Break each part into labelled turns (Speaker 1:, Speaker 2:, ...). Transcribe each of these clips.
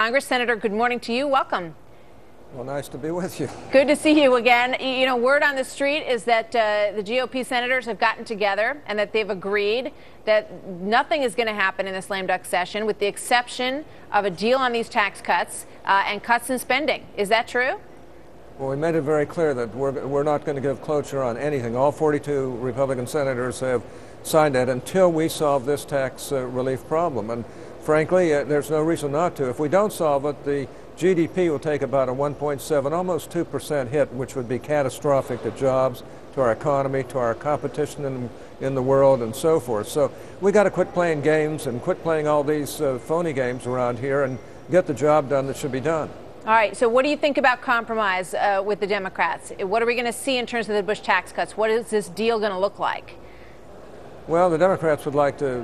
Speaker 1: Congress. Senator, good morning to you. Welcome.
Speaker 2: Well, nice to be with you.
Speaker 1: Good to see you again. You know, word on the street is that the GOP senators have gotten together and that they've agreed that nothing is going to happen in this lame duck session with the exception of a deal on these tax cuts and cuts in spending. Is that true?
Speaker 2: Well, we made it very clear that we're not going to give cloture on anything. All 42 Republican senators have signed that until we solve this tax relief problem. And frankly, there's no reason not to. If we don't solve it, the GDP will take about a 1.7, almost 2% hit, which would be catastrophic to jobs, to our economy, to our competition in the world, and so forth. So we got to quit playing games and quit playing all these phony games around here and get the job done that should be done.
Speaker 1: All right. So what do you think about compromise with the Democrats? What are we going to see in terms of the Bush tax cuts? What is this deal going to look like?
Speaker 2: Well, the Democrats would like to,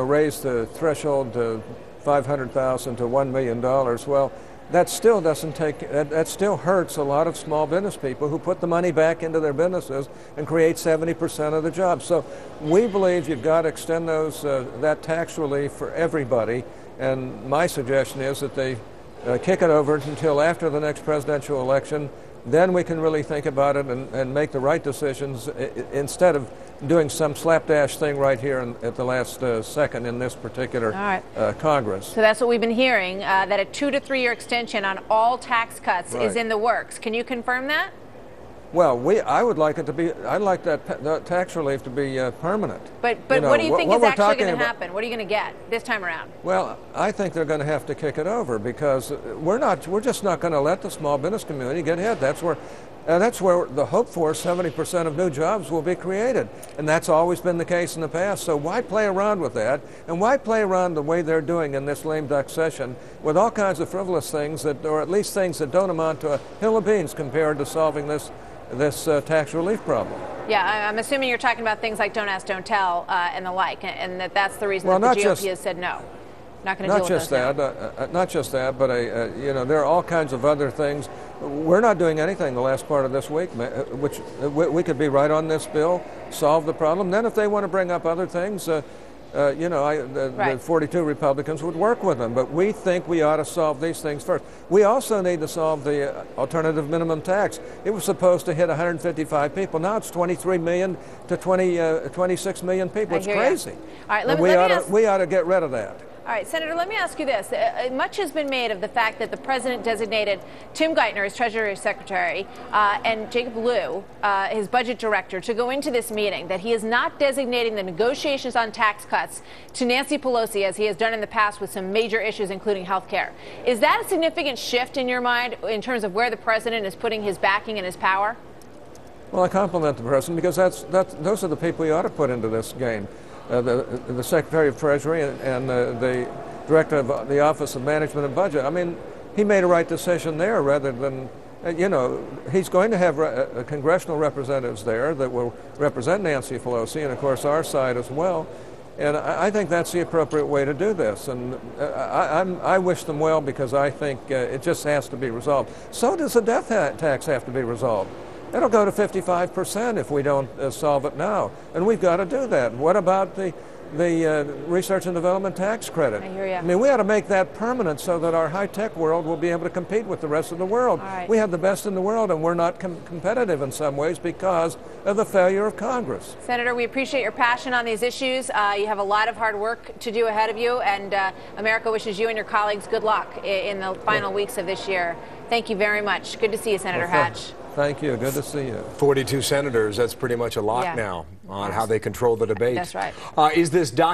Speaker 2: raise the threshold to $500,000 to $1 million. Well, that still doesn't take, that still hurts a lot of small business people who put the money back into their businesses and create 70% of the jobs. So we believe you've got to extend that tax relief for everybody. And my suggestion is that they kick it over until after the next presidential election. Then we can really think about it and make the right decisions instead of doing some slapdash thing right here at the last second in this particular Congress.
Speaker 1: So that's what we've been hearing, that a 2 to 3 year extension on all tax cuts is in the works. Can you confirm that?
Speaker 2: Well, I would like it to be. I'd like that tax relief to be permanent.
Speaker 1: But what do you think is actually going to happen? What are you going to get this time around?
Speaker 2: Well, I think they're going to have to kick it over because we're just not going to let the small business community get hit. That's where the hope for 70% of new jobs will be created, and that's always been the case in the past. So why play around with that? And why play around the way they're doing in this lame duck session with all kinds of frivolous things or at least things that don't amount to a hill of beans compared to solving this tax relief problem?
Speaker 1: Yeah, I'm assuming you're talking about things like don't ask, don't tell, and the like, and that's the reason that the GOP has said no. Not going to deal with those.
Speaker 2: Not just that, but there are all kinds of other things. We're not doing anything the last part of this week, which we could be right on this bill, solve the problem. Then if they want to bring up other things, the 42 Republicans would work with them. But we think we ought to solve these things first. We also need to solve the alternative minimum tax. It was supposed to hit 155 people. Now it's 23 million to 26 million people. It's crazy.
Speaker 1: All right,
Speaker 2: we ought to get rid of that.
Speaker 1: All right, Senator, let me ask you this. Much has been made of the fact that the president designated Tim Geithner as Treasury Secretary and Jacob Lew, his budget director, to go into this meeting, that he is not designating the negotiations on tax cuts to Nancy Pelosi, as he has done in the past with some major issues, including health care. Is that a significant shift in your mind in terms of where the president is putting his backing and his power?
Speaker 2: Well, I compliment the president because those are the people you ought to put into this game. The Secretary of Treasury and the Director of the Office of Management and Budget. I mean, he made a right decision there rather than, he's going to have congressional representatives there that will represent Nancy Pelosi and, of course, our side as well. And I think that's the appropriate way to do this. And I wish them well because I think it just has to be resolved. So does the death tax have to be resolved. It'll go to 55% if we don't solve it now, and we've got to do that. What about the research and development tax credit?
Speaker 1: I hear you.
Speaker 2: I mean, we ought to make that permanent so that our high-tech world will be able to compete with the rest of the world.
Speaker 1: Right.
Speaker 2: We have the best in the world, and we're not competitive in some ways because of the failure of Congress.
Speaker 1: Senator, we appreciate your passion on these issues. You have a lot of hard work to do ahead of you, and America wishes you and your colleagues good luck in the final weeks of this year. Thank you very much. Good to see you, Senator Hatch.
Speaker 2: Thank you. Good to see you.
Speaker 3: 42 senators, that's pretty much a lock now on how they control the debate.
Speaker 1: That's right.
Speaker 3: Is this document